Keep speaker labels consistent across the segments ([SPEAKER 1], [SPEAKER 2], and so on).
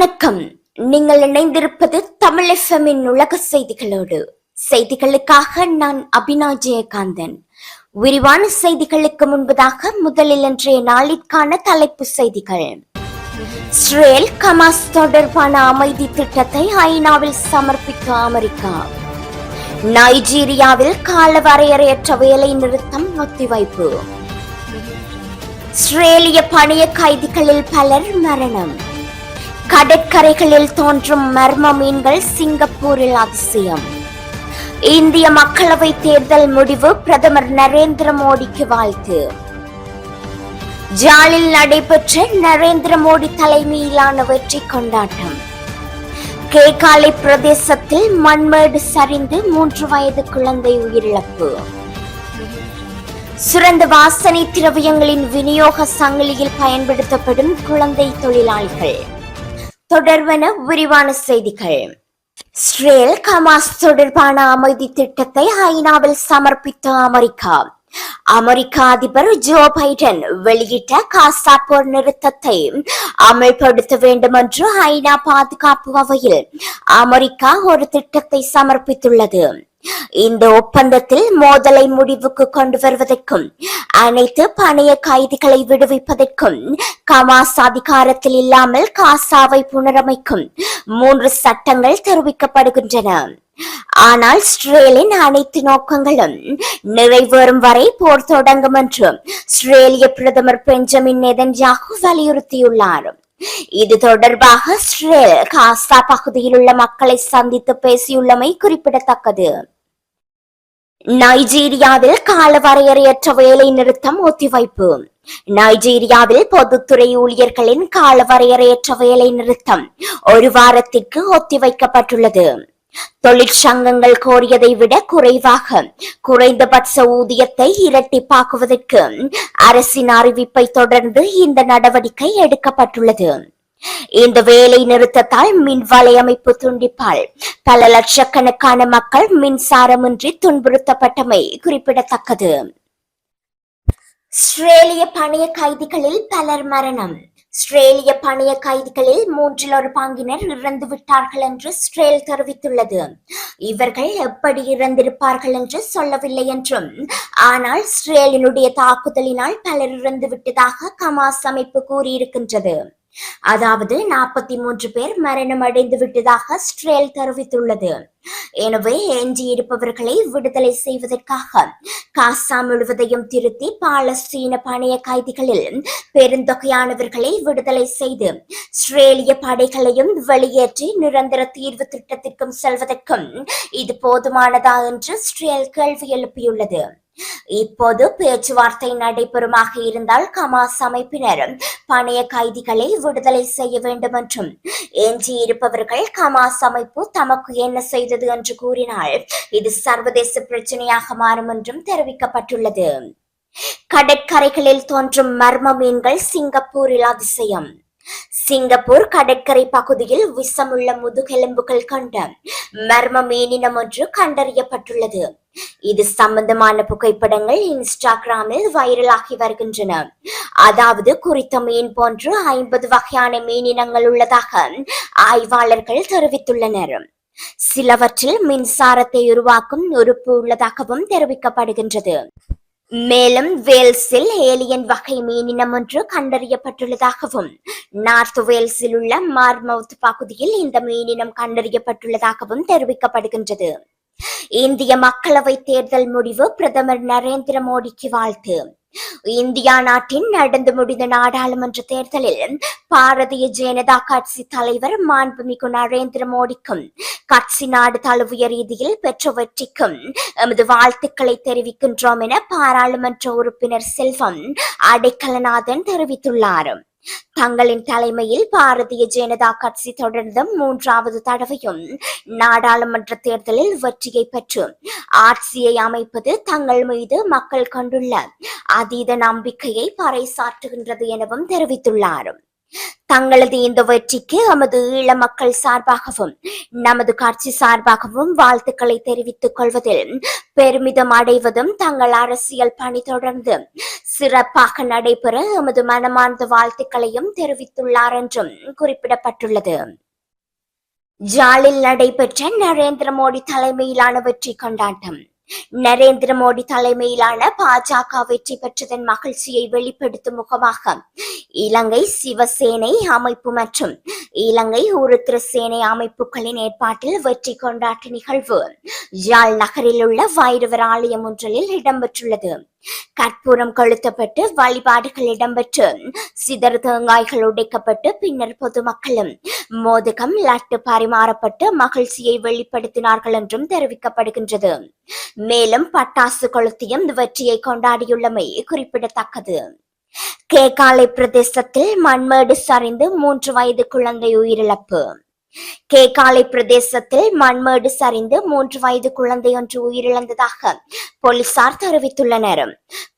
[SPEAKER 1] வணக்கம். நீங்கள் இணைந்திருப்பது தமிழ் எஃப்எம்மின் உலக செய்திகளோடு. செய்திகளுக்காக நான் அபினா ஜெயகாந்தன். விரிவான செய்திகளுக்கு முன்பதாக முதலில் இன்றைய நாளிற்கான தலைப்பு செய்திகள். இஸ்ரேல் ஹமாஸ் தொடர்பான அமைதி திட்டத்தை ஐநாவில் சமர்ப்பிக்க அமெரிக்கா. நைஜீரியாவில் கால வரையறையற்ற வேலை நிறுத்தம் ஒத்திவைப்பு. இஸ்ரேலிய பணிய கைதிகளில் பலர் மரணம். கடற்கரைகளில் தோன்றும் மர்ம மீன்கள் சிங்கப்பூரில் அதிசயம். இந்திய மக்களவை தேர்தல் முடிவு பிரதமர் நரேந்திர மோடிக்கு வாழ்த்து. ஜாலில் நடைபெற்ற நரேந்திர மோடி தலைமையிலான வெற்றி கொண்டாட்டம். கேகாலை பிரதேசத்தில் மண்மேடு சரிந்து 3 வயது குழந்தை உயிரிழப்பு. சுரந்த வாசனை திரவியங்களின் விநியோக சங்கிலியில் பயன்படுத்தப்படும் குழந்தை தொழிலாளிகள். தொடர்வன விரிவான செய்திகள். இஸ்ரேல் ஹமாஸ் தொடர்பான அமைதி திட்டத்தை ஐநாவில் சமர்ப்பித்த அமெரிக்கா. அமெரிக்க அதிபர் ஜோ பைடன் வெளியிட்ட காசா போர் நிறுத்தத்தை அமல்படுத்த வேண்டும் என்று ஐநா பாதுகாப்பு அவையில் அமெரிக்கா ஒரு திட்டத்தை சமர்ப்பித்துள்ளது. இந்த ஒப்பந்தத்தில் மோதலை முடிவுக்கு கொண்டு வருவதற்கும் அனைத்து பணைய கைதிகளை விடுவிப்பதற்கும் ஹமாஸ் அதிகாரத்தில் இல்லாமல் காசாவை புனரமைக்கும் 3 சட்டங்கள் தெரிவிக்கப்படுகின்றன. ஆனால் இஸ்ரேலின் அனைத்து நோக்கங்களும் நிறைவேறும் வரை போர் தொடங்கும் என்று இஸ்ரேலிய பிரதமர் பெஞ்சமின் நெதன்யாகு வலியுறுத்தியுள்ளார். இது தொடர்பாக இஸ்ரேல் காசா பகுதியில் உள்ள மக்களை சந்தித்து பேசியுள்ளமை குறிப்பிடத்தக்கது. நைஜீரியாவில் கால வரையறையற்ற வேலை நிறுத்தம் ஒத்திவைப்பு. நைஜீரியாவில் பொதுத்துறை ஊழியர்களின் கால வரையறையற்ற வேலை நிறுத்தம் 1 வாரத்திற்கு ஒத்திவைக்கப்பட்டுள்ளது. தொழிற்சங்கங்கள் கோரியதை விட குறைவாக குறைந்தபட்ச ஊதியத்தை இரட்டிப்பாக்குவதற்கு அரசின் அறிவிப்பை தொடர்ந்து இந்த நடவடிக்கை எடுக்கப்பட்டுள்ளது. இந்த வேலை நிறுத்தத்தால் மின் வலையமைப்பு துண்டிப்பால் பல லட்சக்கணக்கான மக்கள் மின்சாரமின்றி துன்புறுத்தப்பட்டமை குறிப்பிடத்தக்கது. இஸ்ரேலிய பணைய கைதிகளில் பலர் மரணம். இஸ்ரேலிய பணைய கைதிகளில் 1/3 பங்கினர் இறந்து விட்டார்கள் என்று இஸ்ரேல் தெரிவித்துள்ளது. இவர்கள் எப்படி இறந்திருப்பார்கள் என்று சொல்லவில்லை என்றும், ஆனால் இஸ்ரேலினுடைய தாக்குதலினால் பலர் இறந்து விட்டதாக ஹமாஸ் அமைப்பு கூறியிருக்கின்றது. அதாவது 43 பேர் மரணம் அடைந்து விட்டதாக இஸ்ரேல் தெரிவித்துள்ளது. எனவே எஞ்சியிருப்பவர்களை விடுதலை செய்வதற்காக காசா முழுவதையும் திருத்தி பாலஸ்தீன பணைய கைதிகளில் பெருந்தொகையானவர்களை விடுதலை செய்து இஸ்ரேலிய படைகளையும் வெளியேற்றி நிரந்தர தீர்வு திட்டத்திற்கும் செல்வதற்கும் இது போதுமானதா என்று இஸ்ரேல் கேள்வி எழுப்பியுள்ளது. இப்போது பேச்சுவார்த்தை நடைபெறுமாக இருந்தால் ஹமாஸ் அமைப்பினர் பணைய கைதிகளை விடுதலை செய்ய வேண்டும் என்றும், எஞ்சியிருப்பவர்கள் ஹமாஸ் அமைப்பு தமக்கு என்ன செய்தது என்று கூறினால் இது சர்வதேச பிரச்சனையாக மாறும் என்றும் தெரிவிக்கப்பட்டுள்ளது. கடற்கரைகளில் தோன்றும் மர்ம மீன்கள் சிங்கப்பூரில் அதிசயம். சிங்கப்பூர் கடற்கரை பகுதியில் விஷமுள்ள முதுகெலும்புகள் கொண்ட மர்ம மீனினம் ஒன்று கண்டறியப்பட்டுள்ளது. இது சம்பந்தமான புகைப்படங்கள் இன்ஸ்டாகிராமில் வைரலாகி வருகின்றன. அதாவது குறித்த மீன் போன்று 50 வகையான மீனினங்கள் உள்ளதாக ஆய்வாளர்கள் தெரிவித்துள்ளனர். சிலவற்றில் மின்சாரத்தை உருவாக்கும் உறுப்பு உள்ளதாகவும் தெரிவிக்கப்படுகின்றது. மேலும் வேல்ஸில் ஏலியன் வகை மீனினம் ஒன்று கண்டறியப்பட்டுள்ளதாகவும், நார்த் வேல்ஸில் உள்ள மார்மவுத் பகுதியில் இந்த மீனினம் கண்டறியப்பட்டுள்ளதாகவும் தெரிவிக்கப்படுகின்றது. இந்திய மக்களவை தேர்தல் முடிவு பிரதமர் நரேந்திர மோடிக்கு வாழ்த்து. இந்தியா நாட்டின் நடந்து முடிந்த நாடாளுமன்ற தேர்தலில் பாரதிய ஜனதா கட்சி தலைவர் மாண்புமிகு நரேந்திர மோடிக்கும் கட்சி நாடு தழுவிய ரீதியில் பெற்ற வெற்றிக்கும் எமது வாழ்த்துக்களை தெரிவிக்கின்றோம் என பாராளுமன்ற உறுப்பினர் செல்வம் அடைக்கலநாதன் தெரிவித்துள்ளார். தங்களின் தலைமையில் பாரதிய ஜனதா கட்சி தொடர்ந்து 3வது தடவையும் நாடாளுமன்ற தேர்தலில் வெற்றியை பெற்று ஆட்சியை அமைப்பது தங்கள் மீது மக்கள் கொண்டுள்ள அதீத நம்பிக்கையை பறைசாற்றுகின்றது எனவும் தெரிவித்துள்ளார். தங்களது இந்த வெற்றிக்கு எமது ஈழ மக்கள் சார்பாகவும் நமது கட்சி சார்பாகவும் வாழ்த்துக்களை தெரிவித்துக் கொள்வதில் பெருமிதம் அடைவதும் தங்கள் அரசியல் பணி தொடர்ந்து சிறப்பாக நடைபெற எமது மனமார்ந்த வாழ்த்துக்களையும் தெரிவித்துள்ளார் என்றும் குறிப்பிடப்பட்டுள்ளது. ஜாலில் நடைபெற்ற நரேந்திர மோடி தலைமையிலான வெற்றி கொண்டாட்டம். நரேந்திர மோடி தலைமையிலான பாஜக வெற்றி பெற்றதன் மகிழ்ச்சியை வெளிப்படுத்தும் முகமாக இலங்கை சிவசேனை அமைப்பு மற்றும் இலங்கை உருத்திர சேனை அமைப்புகளின் ஏற்பாட்டில் வெற்றி கொண்டாட்ட நிகழ்வு யாழ் நகரில் உள்ள வைரவர் ஆலயம் ஒன்றில் இடம்பெற்றுள்ளது. கற்பூரம் கொளுத்தப்பட்டு வழிபாடுகள் இடம்பெற்று சிதறு தேங்காய்கள் உடைக்கப்பட்டு பின்னர் பொதுமக்களும் மோதகம் லட்டு பரிமாறப்பட்டு மகிழ்ச்சியை வெளிப்படுத்தினார்கள் என்றும் தெரிவிக்கப்படுகின்றது. மேலும் பட்டாசு கொளுத்தியும் வெற்றியை கொண்டாடியுள்ளமை குறிப்பிடத்தக்கது. கேகாலை பிரதேசத்தில் மண்மேடு சரிந்து 3 வயது குழந்தை உயிரிழப்பு. கேகாலை பிரதேசத்தில் மண்மேடு சரிந்து 3 வயது குழந்தை ஒன்று உயிரிழந்ததாக போலீசார் தெரிவித்துள்ளனர்.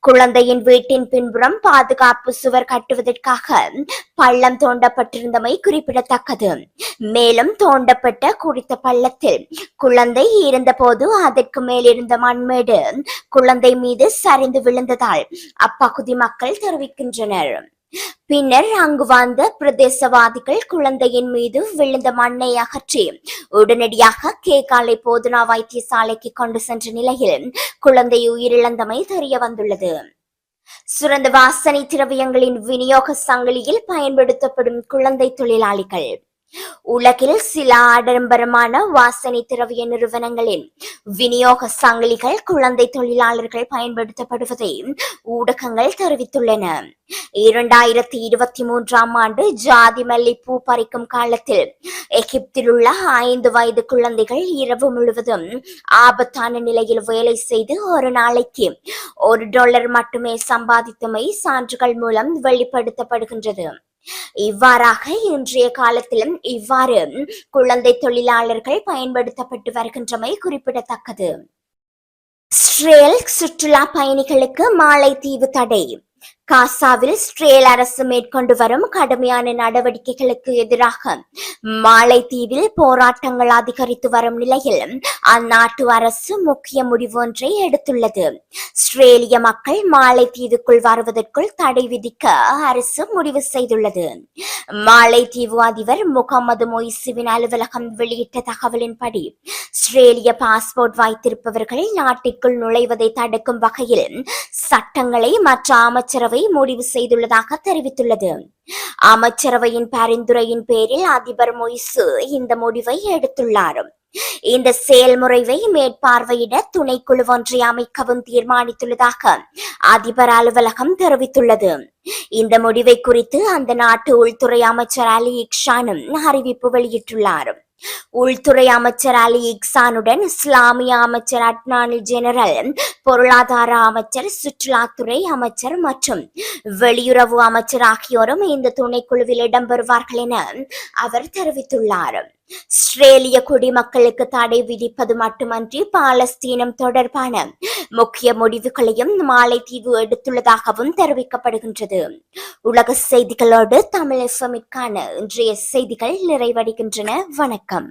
[SPEAKER 1] குழந்தையின் வீட்டின் பின்புறம் பாதுகாப்பு சுவர் கட்டுவதற்காக பள்ளம் தோண்டப்பட்டிருந்தமை குறிப்பிடத்தக்கது. மேலும் தோண்டப்பட்ட குறித்த பள்ளத்தில் குழந்தை இருந்தபோது அதற்கு மேலிருந்த மண்மேடு குழந்தை மீது சரிந்து விழுந்ததால் அப்பகுதி மக்கள் தெரிவிக்கின்றனர். பின்னர் அங்கு வந்த பிரதேசவாதிகள் குழந்தையின் மீது விழுந்த மண்ணை அகற்றி உடனடியாக கேகாலை போதனா வைத்தியசாலைக்கு கொண்டு சென்ற நிலையில் குழந்தை உயிரிழந்தமை தெரிய வந்துள்ளது. சுரந்த வாசனை திரவியங்களின் விநியோக சங்கிலியில் பயன்படுத்தப்படும் குழந்தை தொழிலாளிகள். உலகில் சில ஆடம்பரமான வாசனை திரவிய நிறுவனங்களின் விநியோக சங்கிலிகள் குழந்தை தொழிலாளர்கள் பயன்படுத்தப்படுவதை ஊடகங்கள் தெரிவித்துள்ளன. 2023 ஆண்டு ஜாதி மல்லி பூ பறிக்கும் காலத்தில் எகிப்தில் உள்ள 5 வயது குழந்தைகள் இரவு முழுவதும் ஆபத்தான நிலையில் வேலை செய்து ஒரு நாளைக்கு $1 மட்டுமே சம்பாதித்தமை சான்றுகள் மூலம் வெளிப்படுத்தப்படுகின்றது. இவ்வாறாக இன்றைய காலத்திலும் இவ்வாறு குழந்தை தொழிலாளர்கள் பயன்படுத்தப்பட்டு வருகின்றமை குறிப்பிடத்தக்கது. இஸ்ரேல் சுற்றுலா பயணிகளுக்கு மாலைத்தீவு தடை. காசாவில் இஸ்ரேல் அரசு மேற்கொண்டு வரும் கடுமையான நடவடிக்கைகளுக்கு எதிராக மாலைத்தீவில் போராட்டங்கள் அதிகரித்து வரும் நிலையில் அந்நாட்டு அரசு முக்கிய முடிவு ஒன்றை எடுத்துள்ளது. இஸ்ரேலிய மக்கள் மாலைத்தீவுக்குள் வருவதற்குள் தடை விதிக்க அரசு முடிவு செய்துள்ளது. மாலைத்தீவு அதிபர் முகமது மொய்சுவின் அலுவலகம் வெளியிட்ட தகவலின்படி இஸ்ரேலிய பாஸ்போர்ட் வைத்திருப்பவர்கள் நாட்டிற்குள் நுழைவதை தடுக்கும் வகையில் சட்டங்களை மற்ற அமைச்சரவை முடிவு செய்துள்ளதாக தெரிவித்துள்ளது. அமைச்சரவையின் பரிந்துரையின் பேரில் அதிபர் மொய்சு இந்த முடிவை எடுத்துள்ளார். இந்த செயல்முறையை மேற்பார்வையிட துணைக்குழு ஒன்றை அமைக்கவும் தீர்மானித்துள்ளதாக அதிபர் அலுவலகம் தெரிவித்துள்ளது. இந்த முடிவை குறித்து அந்த நாட்டு உள்துறை அமைச்சர் அலி இக்ஷானும் அறிவிப்பு வெளியிட்டுள்ளார். உள்துறை அமைச்சர் அலி இக்சானுடன் இஸ்லாமிய அமைச்சர் அட்னானி ஜெனரல், பொருளாதார அமைச்சர், சுற்றுலாத்துறை அமைச்சர் மற்றும் வெளியுறவு அமைச்சர் ஆகியோரும் இந்த துணைக்குழுவில் இடம்பெறுவார்கள் என அவர் தெரிவித்துள்ளார். இஸ்ரேலிய குடிமக்களுக்கு தடை விதிப்பது மட்டுமன்றி பாலஸ்தீனம் தொடர்பான முக்கிய முடிவுகளையும் மாலைத்தீவு எடுத்துள்ளதாகவும் தெரிவிக்கப்படுகின்றது. உலக செய்திகளோடு தமிழ் எஃப்எம்மிற்கான இன்றைய செய்திகள் நிறைவடைகின்றன. வணக்கம்.